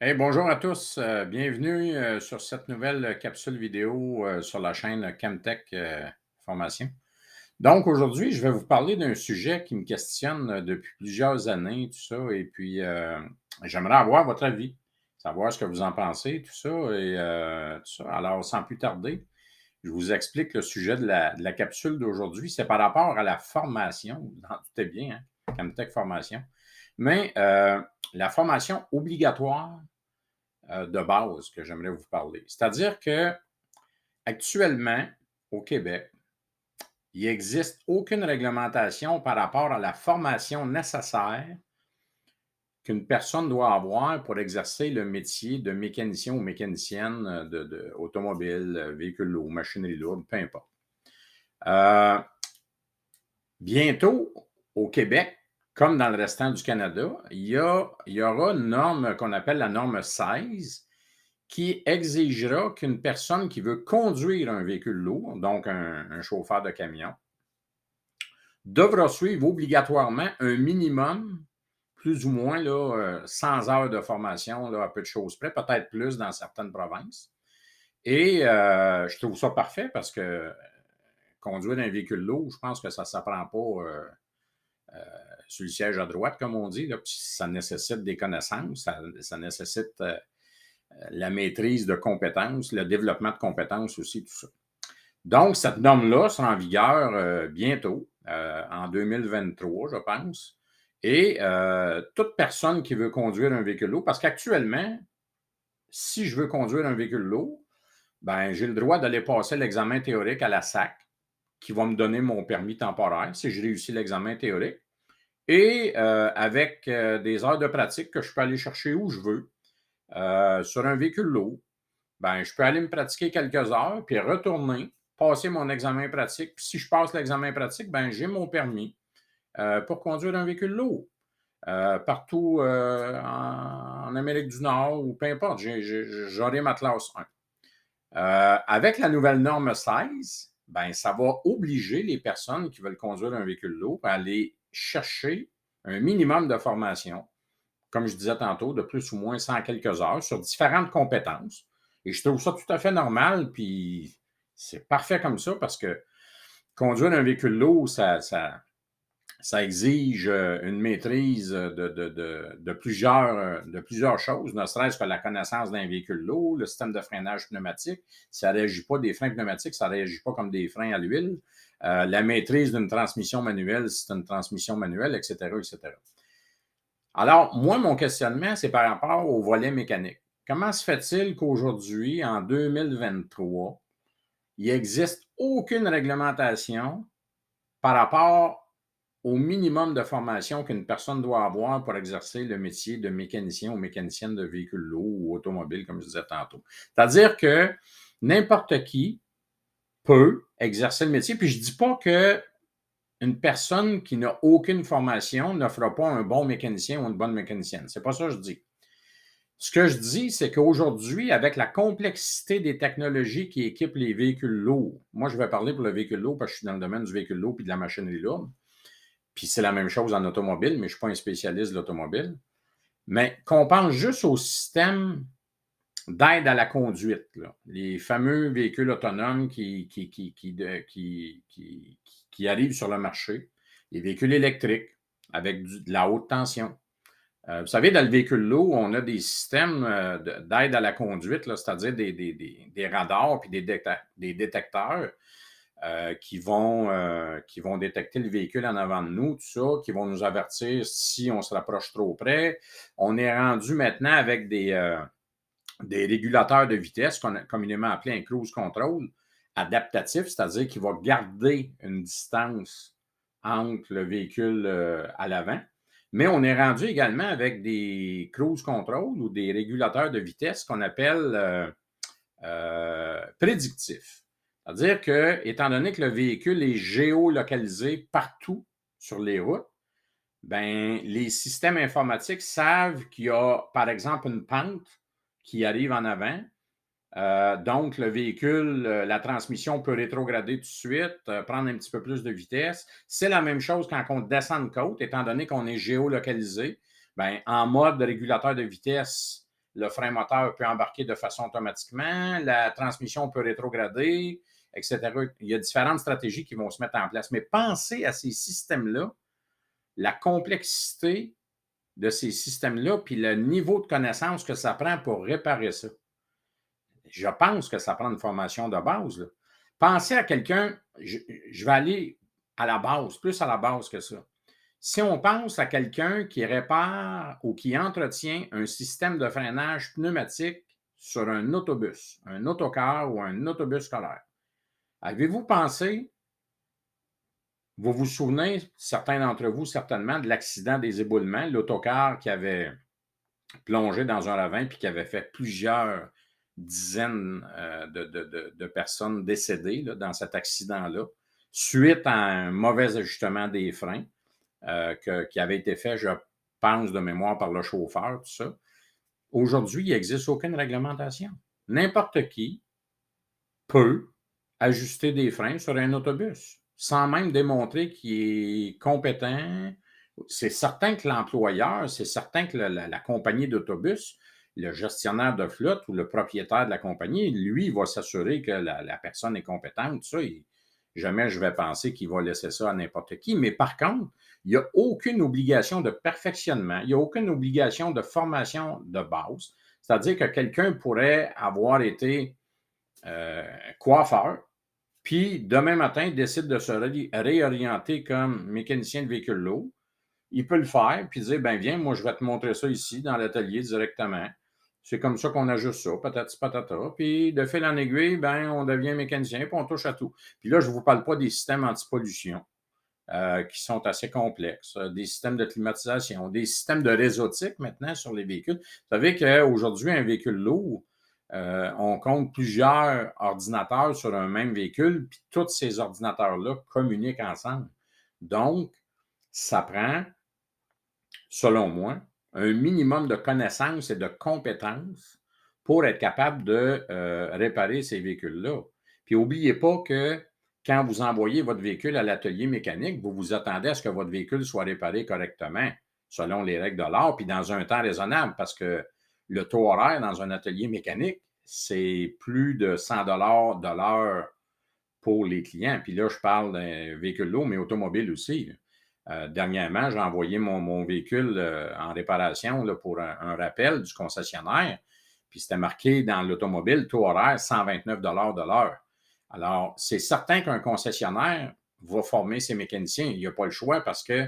Hey, bonjour à tous. Bienvenue sur cette nouvelle capsule vidéo sur la chaîne Chemtech Formation. Donc, aujourd'hui, je vais vous parler d'un sujet qui me questionne depuis plusieurs années, tout ça, et puis j'aimerais avoir votre avis, savoir ce que vous en pensez, tout ça, et tout ça. Alors, sans plus tarder, je vous explique le sujet de la capsule d'aujourd'hui. C'est par rapport à la formation, vous en doutez bien, hein, Chemtech Formation, mais la formation obligatoire de base que j'aimerais vous parler. C'est-à-dire que actuellement, au Québec, il n'existe aucune réglementation par rapport à la formation nécessaire qu'une personne doit avoir pour exercer le métier de mécanicien ou mécanicienne automobile, véhicule lourd, machinerie lourde, peu importe. Euh, Bientôt, au Québec, comme dans le restant du Canada, il y aura une norme qu'on appelle la norme 16 qui exigera qu'une personne qui veut conduire un véhicule lourd, donc un chauffeur de camion, devra suivre obligatoirement un minimum, plus ou moins là, 100 heures de formation, là, à peu de choses près, peut-être plus dans certaines provinces. Et je trouve ça parfait parce que conduire un véhicule lourd, je pense que ça ne s'apprend pas sur le siège à droite, comme on dit. Là, puis ça nécessite des connaissances, ça nécessite la maîtrise de compétences, le développement de compétences aussi, tout ça. Donc, cette norme-là sera en vigueur bientôt, en 2023, je pense. Et toute personne qui veut conduire un véhicule lourd, parce qu'actuellement, si je veux conduire un véhicule lourd, ben, j'ai le droit d'aller passer l'examen théorique à la SAC, qui va me donner mon permis temporaire si je réussis l'examen théorique. Et avec des heures de pratique que je peux aller chercher où je veux, sur un véhicule lourd, ben, je peux aller me pratiquer quelques heures, puis retourner, passer mon examen pratique. Puis si je passe l'examen pratique, ben, j'ai mon permis pour conduire un véhicule lourd. Partout en Amérique du Nord ou peu importe, j'aurai ma classe 1. Avec la nouvelle norme 16, ben, ça va obliger les personnes qui veulent conduire un véhicule lourd à aller chercher un minimum de formation, comme je disais tantôt, de plus ou moins 100 quelques heures sur différentes compétences. Et je trouve ça tout à fait normal, puis c'est parfait comme ça parce que conduire un véhicule lourd, ça exige une maîtrise de plusieurs choses, ne serait-ce que la connaissance d'un véhicule lourd, le système de freinage pneumatique. Ça ne réagit pas des freins pneumatiques, ça ne réagit pas comme des freins à l'huile. La maîtrise d'une transmission manuelle, si c'est une transmission manuelle, etc., etc. Alors, moi, mon questionnement, c'est par rapport au volet mécanique. Comment se fait-il qu'aujourd'hui, en 2023, il n'existe aucune réglementation par rapport au minimum de formation qu'une personne doit avoir pour exercer le métier de mécanicien ou mécanicienne de véhicule lourd ou automobile, comme je disais tantôt. C'est-à-dire que n'importe qui peut exercer le métier. Puis je ne dis pas qu'une personne qui n'a aucune formation ne fera pas un bon mécanicien ou une bonne mécanicienne. C'est pas ça que je dis. Ce que je dis, c'est qu'aujourd'hui, avec la complexité des technologies qui équipent les véhicules lourds, moi, je vais parler pour le véhicule lourd parce que je suis dans le domaine du véhicule lourd et de la machinerie lourde. Puis c'est la même chose en automobile, mais je ne suis pas un spécialiste de l'automobile. Mais qu'on pense juste au système d'aide à la conduite, là. Les fameux véhicules autonomes qui arrivent sur le marché, les véhicules électriques avec de la haute tension. Vous savez, dans le véhicule lourd, on a des systèmes d'aide à la conduite, là, c'est-à-dire des radars et des détecteurs qui vont détecter le véhicule en avant de nous, tout ça, qui vont nous avertir si on se rapproche trop près. On est rendu maintenant avec des régulateurs de vitesse, qu'on a communément appelé un cruise control adaptatif, c'est-à-dire qu'il va garder une distance entre le véhicule à l'avant. Mais on est rendu également avec des cruise control ou des régulateurs de vitesse qu'on appelle prédictifs. C'est-à-dire que, étant donné que le véhicule est géolocalisé partout sur les routes, ben, les systèmes informatiques savent qu'il y a, par exemple, une pente qui arrive en avant. Donc, le véhicule, la transmission peut rétrograder tout de suite, prendre un petit peu plus de vitesse. C'est la même chose quand on descend une côte, étant donné qu'on est géolocalisé. Ben, en mode régulateur de vitesse, le frein moteur peut embarquer de façon automatiquement, la transmission peut rétrograder, etc. Il y a différentes stratégies qui vont se mettre en place. Mais pensez à ces systèmes-là, la complexité de ces systèmes-là, puis le niveau de connaissance que ça prend pour réparer ça. Je pense que ça prend une formation de base. Là. Pensez à quelqu'un, je vais aller à la base, plus à la base que ça. Si on pense à quelqu'un qui répare ou qui entretient un système de freinage pneumatique sur un autobus, un autocar ou un autobus scolaire, avez-vous pensé, vous vous souvenez, certains d'entre vous certainement, de l'accident des éboulements, l'autocar qui avait plongé dans un ravin puis qui avait fait plusieurs dizaines de personnes décédées là, dans cet accident-là, suite à un mauvais ajustement des freins qui avait été fait, je pense, de mémoire par le chauffeur, tout ça. Aujourd'hui, il n'existe aucune réglementation. N'importe qui peut ajuster des freins sur un autobus sans même démontrer qu'il est compétent. C'est certain que l'employeur, c'est certain que la compagnie d'autobus, le gestionnaire de flotte ou le propriétaire de la compagnie, lui, va s'assurer que la personne est compétente. Ça, jamais je vais penser qu'il va laisser ça à n'importe qui. Mais par contre, il n'y a aucune obligation de perfectionnement, il n'y a aucune obligation de formation de base. C'est-à-dire que quelqu'un pourrait avoir été coiffeur, puis demain matin, il décide de se réorienter comme mécanicien de véhicules lourds. Il peut le faire, puis dire, ben viens, moi je vais te montrer ça ici, dans l'atelier directement. C'est comme ça qu'on ajuste ça, patati patata. Puis de fil en aiguille, ben on devient mécanicien, puis on touche à tout. Puis là, je ne vous parle pas des systèmes anti-pollution qui sont assez complexes, des systèmes de climatisation, des systèmes de réseautique maintenant sur les véhicules. Vous savez qu'aujourd'hui, un véhicule lourd, on compte plusieurs ordinateurs sur un même véhicule, puis tous ces ordinateurs-là communiquent ensemble. Donc, ça prend, selon moi, un minimum de connaissances et de compétences pour être capable de réparer ces véhicules-là. Puis, n'oubliez pas que quand vous envoyez votre véhicule à l'atelier mécanique, vous vous attendez à ce que votre véhicule soit réparé correctement, selon les règles de l'art, puis dans un temps raisonnable, parce que le taux horaire dans un atelier mécanique, c'est plus de 100 de l'heure pour les clients. Puis là, je parle d'un véhicule lourd, mais automobile aussi. Dernièrement, j'ai envoyé mon véhicule en réparation là, pour un rappel du concessionnaire. Puis c'était marqué dans l'automobile, taux horaire, 129 de l'heure. Alors, c'est certain qu'un concessionnaire va former ses mécaniciens. Il n'y a pas le choix parce que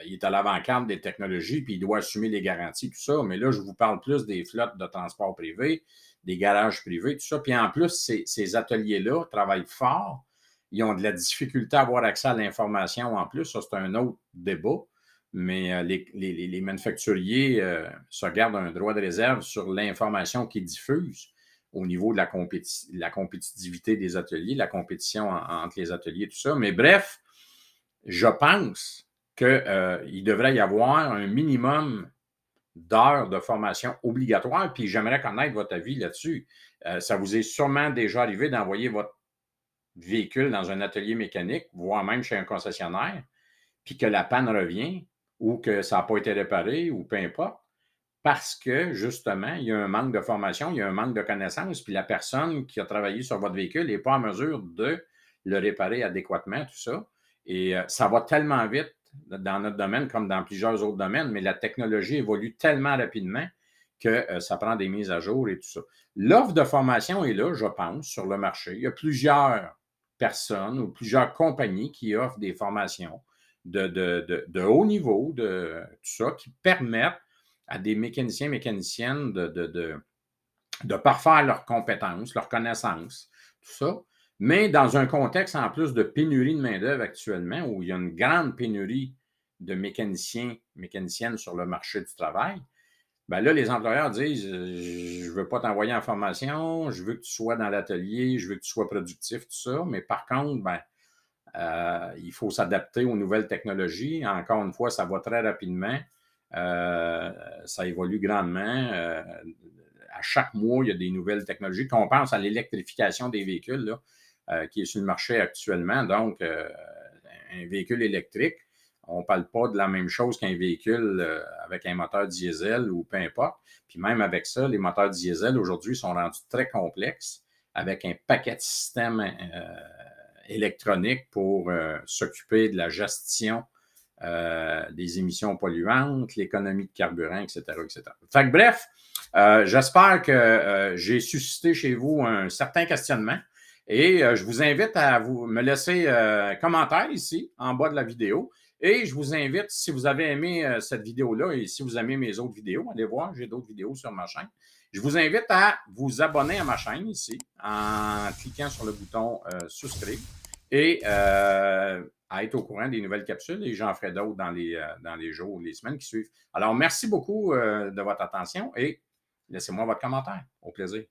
il est à l'avant-garde des technologies, puis il doit assumer les garanties, tout ça. Mais là, je vous parle plus des flottes de transport privé, des garages privés, tout ça. Puis en plus, ces ateliers-là travaillent fort. Ils ont de la difficulté à avoir accès à l'information en plus. Ça, c'est un autre débat. Mais les manufacturiers se gardent un droit de réserve sur l'information qu'ils diffusent au niveau de la compétitivité des ateliers, la compétition entre les ateliers, tout ça. Mais bref, je pense qu'il devrait y avoir un minimum d'heures de formation obligatoire, puis j'aimerais connaître votre avis là-dessus. Ça vous est sûrement déjà arrivé d'envoyer votre véhicule dans un atelier mécanique, voire même chez un concessionnaire, puis que la panne revient ou que ça n'a pas été réparé ou peu importe, parce que justement, il y a un manque de formation, il y a un manque de connaissances, puis la personne qui a travaillé sur votre véhicule n'est pas en mesure de le réparer adéquatement, tout ça. Et ça va tellement vite dans notre domaine comme dans plusieurs autres domaines, mais la technologie évolue tellement rapidement que ça prend des mises à jour et tout ça. L'offre de formation est là, je pense, sur le marché. Il y a plusieurs personnes ou plusieurs compagnies qui offrent des formations de haut niveau, de tout ça, qui permettent à des mécaniciens, mécaniciennes de parfaire leurs compétences, leurs connaissances, tout ça. Mais dans un contexte en plus de pénurie de main-d'œuvre actuellement, où il y a une grande pénurie de mécaniciens, mécaniciennes sur le marché du travail, ben là, les employeurs disent je ne veux pas t'envoyer en formation, je veux que tu sois dans l'atelier, je veux que tu sois productif, tout ça. Mais par contre, ben, il faut s'adapter aux nouvelles technologies. Encore une fois, ça va très rapidement. Ça évolue grandement. À chaque mois, il y a des nouvelles technologies. Qu'on pense à l'électrification des véhicules, là, qui est sur le marché actuellement. Donc, un véhicule électrique, On ne parle pas de la même chose qu'un véhicule avec un moteur diesel ou peu importe. Puis même avec ça, les moteurs diesel aujourd'hui sont rendus très complexes avec un paquet de systèmes électroniques pour s'occuper de la gestion des émissions polluantes, l'économie de carburant, etc., etc. Fait que bref, j'espère que j'ai suscité chez vous un certain questionnement et je vous invite à me laisser un commentaire ici, en bas de la vidéo. Et je vous invite, si vous avez aimé cette vidéo-là et si vous aimez mes autres vidéos, allez voir, j'ai d'autres vidéos sur ma chaîne. Je vous invite à vous abonner à ma chaîne ici en cliquant sur le bouton souscrire et à être au courant des nouvelles capsules et j'en ferai d'autres dans les jours ou les semaines qui suivent. Alors, merci beaucoup de votre attention et laissez-moi votre commentaire. Au plaisir.